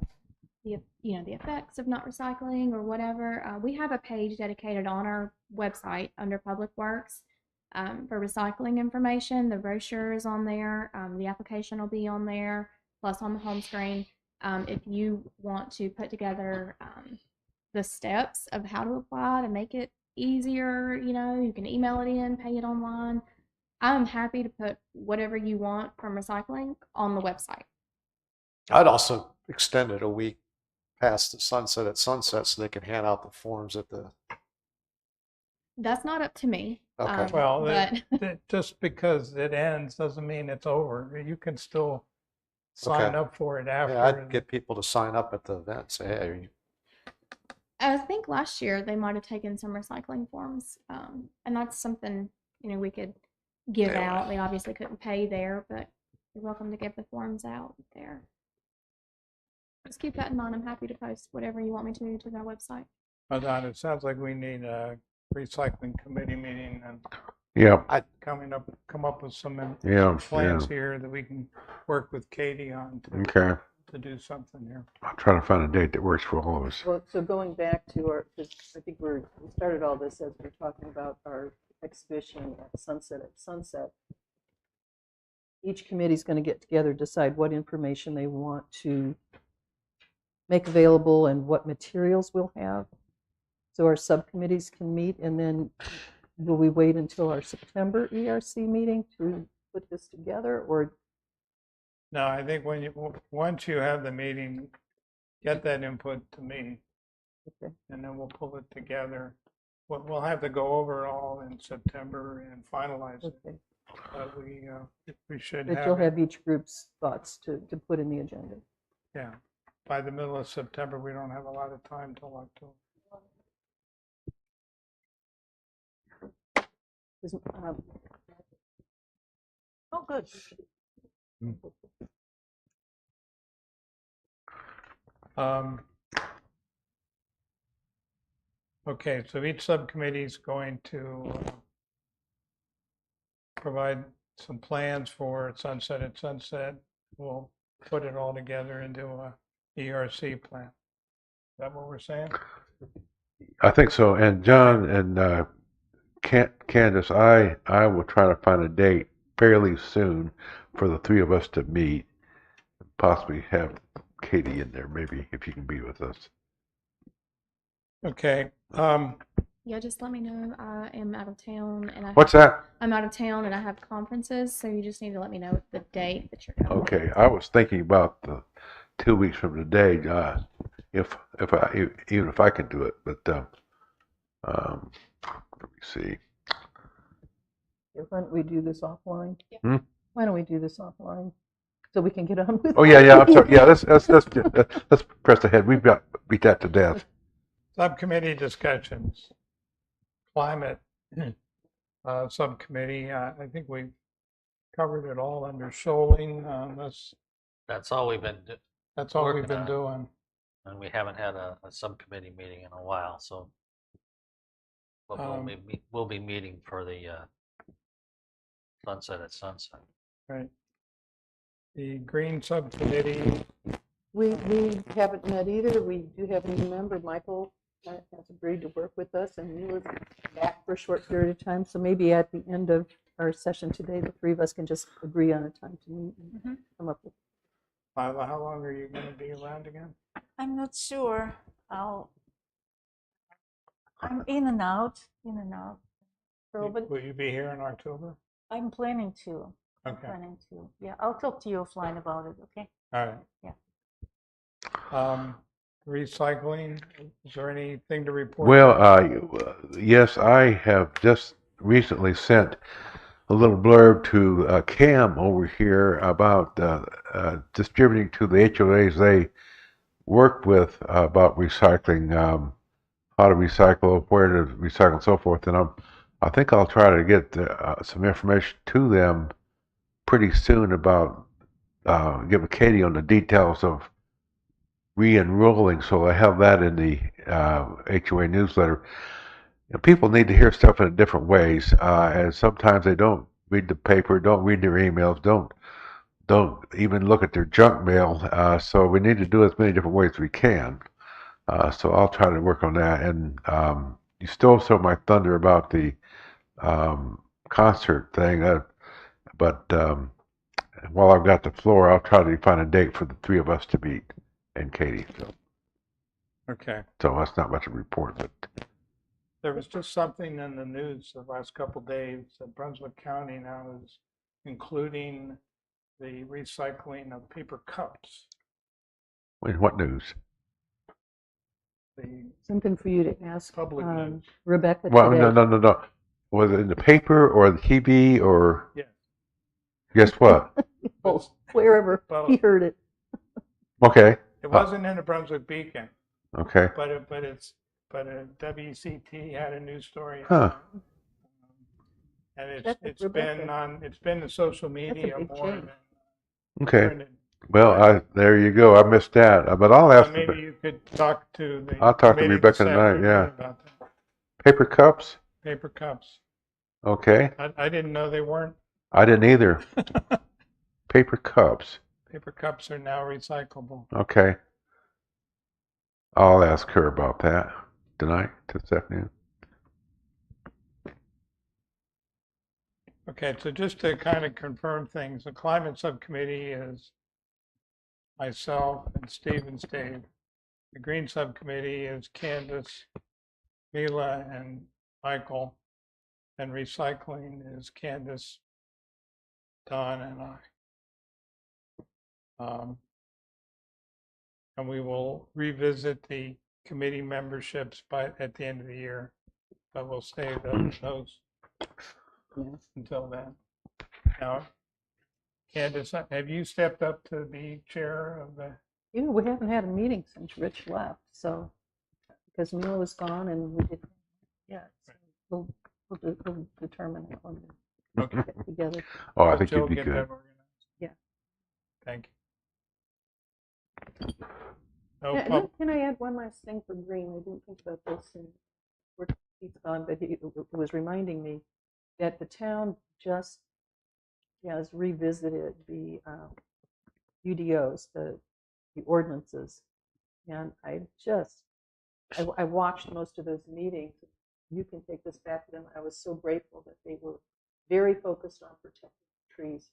the effects of not recycling or whatever. We have a page dedicated on our website under Public Works for recycling information. The brochure is on there. The application will be on there, plus on the home screen. If you want to put together the steps of how to apply to make it easier, you can email it in, pay it online. I'm happy to put whatever you want from recycling on the website. I'd also extend it a week past the sunset at sunset so they can hand out the forms at the. That's not up to me. Okay. Well, But just because it ends doesn't mean it's over. You can still sign Okay. up for it after. Yeah, I'd get people to sign up at the event. Say, hey, I think last year they might have taken some recycling forms, and that's something we could give Yeah. out. They obviously couldn't pay there, but you're welcome to give the forms out there. Just keep that in mind. I'm happy to post whatever you want me to their website. But it sounds like we need a recycling committee meeting and Yeah. come up with some Yeah. plans here that we can work with Katie on Okay. to do something here. I'll try to find a date that works for all of us. Well, so going back to because I think we started all this as we're talking about our exhibition at sunset. Each committee is going to get together, decide what information they want to make available and what materials we'll have. So our subcommittees can meet, and then will we wait until our September ERC meeting to put this together, or? No, I think once you have the meeting, get that input to me, Okay. and then we'll pull it together. We'll have to go over it all in September and finalize it. Okay. But we should But have you'll it. have each group's thoughts to put in the agenda. Yeah, by the middle of September, we don't have a lot of time till October. Oh, good. Okay, so each subcommittee is going to provide some plans for Sunset at Sunset. We'll put it all together into a ERC plan. Is that what we're saying? I think so. And John and Candace, I will try to find a date fairly soon for the three of us to meet. Possibly have Katie in there, maybe, if you can be with us. Okay. Yeah, just let me know. I am out of town and What's that? I'm out of town and I have conferences, so you just need to let me know the date that you're coming. Okay, I was thinking about the 2 weeks from today, even if I can do it, but let me see. Why don't we do this offline? Hmm? Why don't we do this offline so we can get on with? Oh yeah, I'm sorry. Yeah, let's press ahead. We've got beat that to death. Subcommittee discussions. Climate subcommittee. I think we covered it all under shoaling. That's all we've been That's all we've working been on. doing. And we haven't had a subcommittee meeting in a while, so but we'll be meeting for the Sunset at Sunset. Right. The green subcommittee. We haven't met either. We do have a new member, Michael, has agreed to work with us, and he was back for a short period of time. So maybe at the end of our session today, the three of us can just agree on a time to meet and come up with. Lila, how long are you going to be around again? I'm not sure. I'm in and out. So, but Will you be here in October? I'm planning to. Okay. Yeah, I'll talk to you offline about it. Okay. All right. Yeah. Recycling. Is there anything to report? Well, yes, I have just recently sent a little blurb to Cam over here about distributing to the HOAs they work with about recycling, how to recycle, where to recycle, and so forth. And I think I'll try to get some information to them pretty soon about giving Katie on the details of re-enrolling, so I have that in the HOA newsletter. And people need to hear stuff in different ways, and sometimes they don't read the paper, don't read their emails, don't even look at their junk mail. So we need to do as many different ways as we can. So I'll try to work on that. And you stole some of my thunder about the concert thing, but while I've got the floor, I'll try to find a date for the three of us to meet and Katie. Okay. So that's not much of a report, but There was just something in the news the last couple of days that Brunswick County now is including the recycling of paper cups. wait, what news? The Something for you to ask public news. Rebecca Well, today. no. Was it in the paper or the TV or? Yeah. Guess what? Well, wherever he heard it. Okay. It wasn't in the Brunswick Beacon, Okay. but WCT had a news story. Huh. And That's it's Rebecca. been in social media big more change. than Okay. printed. Well, there you go. I missed that, but I'll ask. So maybe you could talk to the. I'll talk to committee Rebecca this tonight. afternoon Yeah. about that. Paper cups. Paper cups. Okay. I didn't know they weren't. I didn't either. Paper cups. Paper cups are now recyclable. Okay. I'll ask her about that tonight, this afternoon. Okay, so just to kind of confirm things, the climate subcommittee is myself and Steve. The green subcommittee is Candace, Mila, and Michael. And recycling is Candace, Don, and I. And we will revisit the committee memberships at the end of the year, but we'll stay those until then. Now, Candace, have you stepped up to be chair of the? You know, we haven't had a meeting since Rich left, so because Mila was gone and we didn't. Yeah, so we'll determine that one. Okay. Get together. Oh, I Will think Jill you'd be get good. that organized? Yeah. Thank you. No Can pub, can I add one last thing for green? I didn't think about this, and he's gone, but it was reminding me that the town just has revisited the UDOs, the ordinances, and I watched most of those meetings. You can take this back to them. I was so grateful that they were very focused on protecting trees.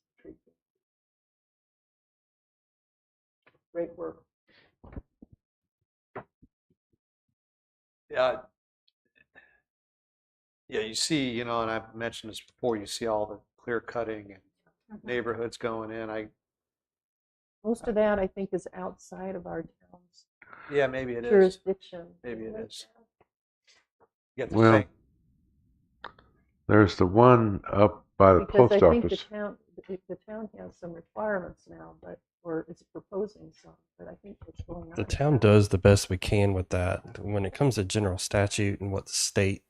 Great work. Yeah. Yeah, you see, you know, and I've mentioned this before, you see all the clear cutting and neighborhoods going in. Most of that, I think, is outside of our town's Yeah, maybe it is. jurisdiction. Maybe it is. You got the Well, thing. there's the one up by the Because I post think office. the town has some requirements now, or it's proposing some, but I think what's going on. The town does the best we can with that. When it comes to general statute and what the state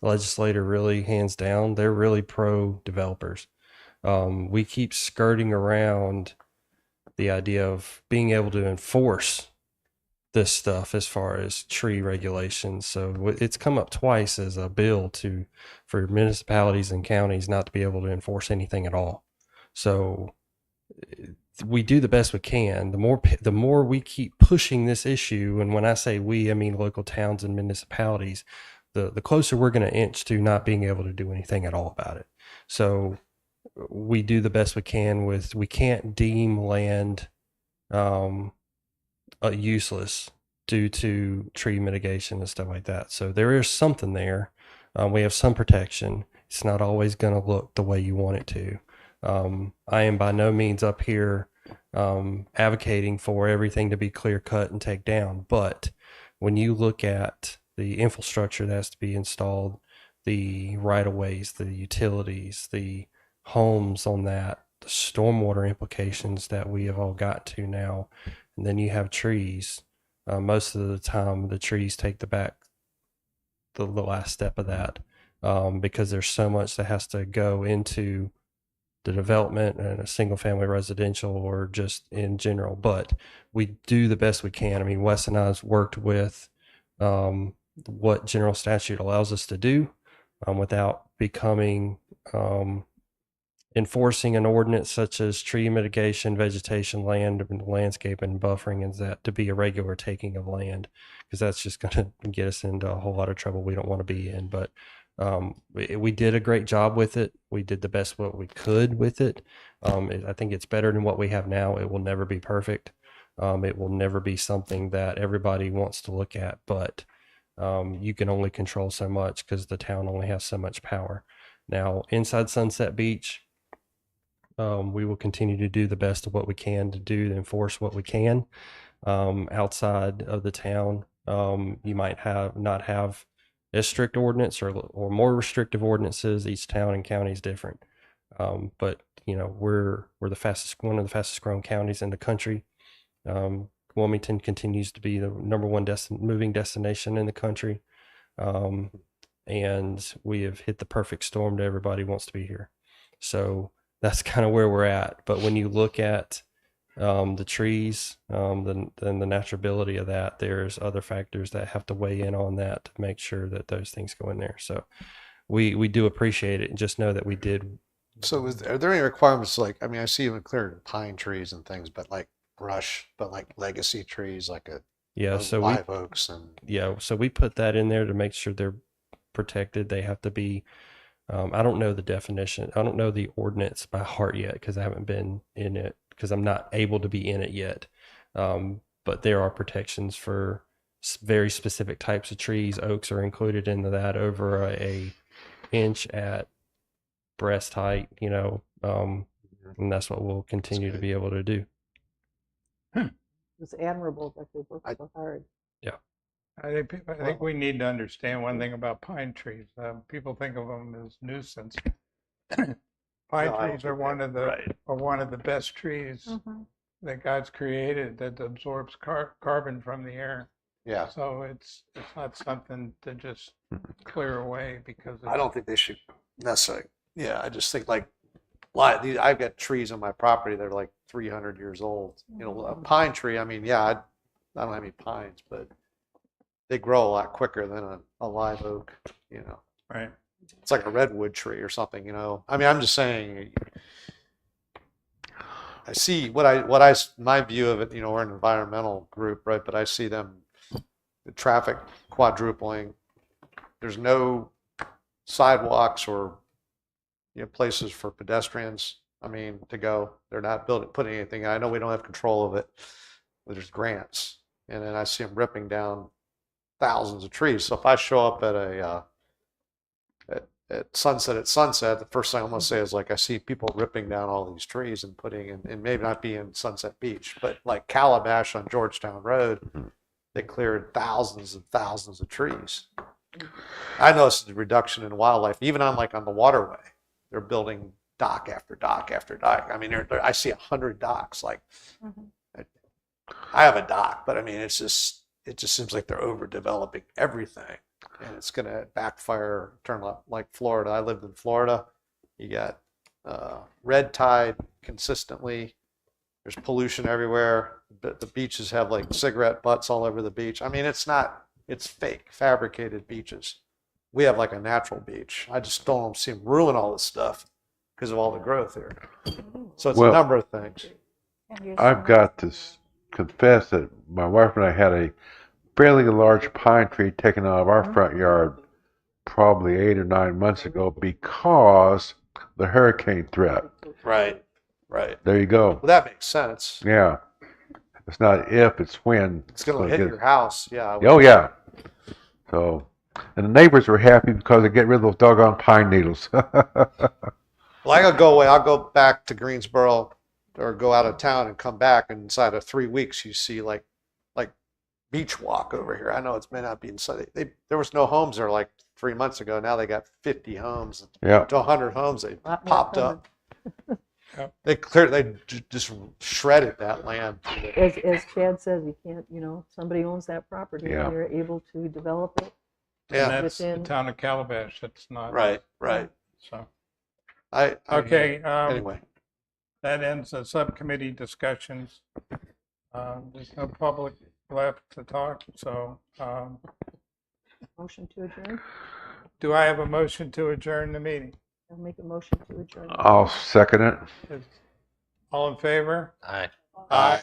legislator really hands down, they're really pro developers. We keep skirting around the idea of being able to enforce this stuff as far as tree regulations. So it's come up twice as a bill for municipalities and counties not to be able to enforce anything at all. So we do the best we can. The more we keep pushing this issue, and when I say we, I mean local towns and municipalities, the closer we're going to inch to not being able to do anything at all about it. So we do the best we can with. We can't deem land useless due to tree mitigation and stuff like that. So there is something there. We have some protection. It's not always going to look the way you want it to. I am by no means up here advocating for everything to be clear cut and take down. But when you look at the infrastructure that has to be installed, the right of ways, the utilities, the homes on that, the stormwater implications that we have all got to now, and then you have trees. Most of the time, the trees take the last step of that because there's so much that has to go into the development and a single family residential or just in general. But we do the best we can. I mean, Wes and I have worked with what general statute allows us to do without becoming enforcing an ordinance such as tree mitigation, vegetation, landscape, and buffering is that to be a regular taking of land, because that's just going to get us into a whole lot of trouble we don't want to be in. But we did a great job with it. We did the best what we could with it. I think it's better than what we have now. It will never be perfect. It will never be something that everybody wants to look at, but you can only control so much because the town only has so much power. Now, inside Sunset Beach, we will continue to do the best of what we can to enforce what we can. Outside of the town, you might not have as strict ordinance or more restrictive ordinances. Each town and county is different. But you know, we're one of the fastest growing counties in the country. Wilmington continues to be the number one moving destination in the country. And we have hit the perfect storm that everybody wants to be here. So that's kind of where we're at. But when you look at the trees, the naturability of that, there's other factors that have to weigh in on that to make sure that those things go in there. So we do appreciate it, and just know that we did. So are there any requirements I mean, I see even clearing pine trees and things, but like brush, but like legacy trees, like live oaks so we put that in there to make sure they're protected. They have to be. I don't know the definition. I don't know the ordinance by heart yet because I haven't been in it because I'm not able to be in it yet. But there are protections for very specific types of trees. Oaks are included into that over a inch at breast height, and that's what we'll continue to be able to do. It's admirable that they work so hard. Yeah. I think we need to understand one thing about pine trees. People think of them as nuisance. Pine trees are one of the best trees that God's created that absorbs carbon from the air. Yeah. So it's not something to just clear away because I don't think they should necessarily. Yeah, I just think like I've got trees on my property that are like 300 years old. You know, a pine tree, I mean, yeah, I don't have any pines, but they grow a lot quicker than a live oak, you know. Right. It's like a redwood tree or something, you know. I mean, I'm just saying, I see my view of it, you know, we're an environmental group, right? But I see the traffic quadrupling. There's no sidewalks or, you know, places for pedestrians, I mean, to go. They're not putting anything. I know we don't have control of it, but there's grants. And then I see them ripping down thousands of trees. So if I show up at sunset, the first thing I'm going to say is, like, I see people ripping down all these trees and putting in, and maybe not be in Sunset Beach, but like Calabash on Georgetown Road, they cleared thousands and thousands of trees. I noticed the reduction in wildlife, even on the waterway. They're building dock after dock after dock. I mean, I see 100 docks. Like, I have a dock, but I mean, it just seems like they're overdeveloping everything, and it's going to backfire. Turn like Florida. I lived in Florida. You got red tide consistently. There's pollution everywhere. The beaches have like cigarette butts all over the beach. I mean, it's fake, fabricated beaches. We have like a natural beach. I just don't see them ruin all this stuff because of all the growth here. So it's a number of things. I've got to confess that my wife and I had a fairly large pine tree taken out of our front yard probably 8 or 9 months ago because the hurricane threat. Right. There you go. Well, that makes sense. Yeah. It's not if, it's when. It's going to hit your house. Yeah. Oh, yeah. So, and the neighbors were happy because they get rid of those doggone pine needles. Well, I gotta go away. I'll go back to Greensboro or go out of town and come back. And inside of 3 weeks, you see like beach walk over here. I know it may not be inside. There was no homes there like 3 months ago. Now they got 50 homes, Yeah. to 100 homes. They Lot more popped coming. up. They just shredded that land. As Chad says, you can't, you know, somebody owns that property Yeah. and they're able to develop it. Yeah. And that's the Within- town of Calabash. It's not. Right. So, I okay. Anyway, That ends the subcommittee discussions. There's no public left to talk, so Motion to adjourn? do I have a motion to adjourn the meeting? I'll make a motion to adjourn. I'll second it. All in favor? Aye. Aye.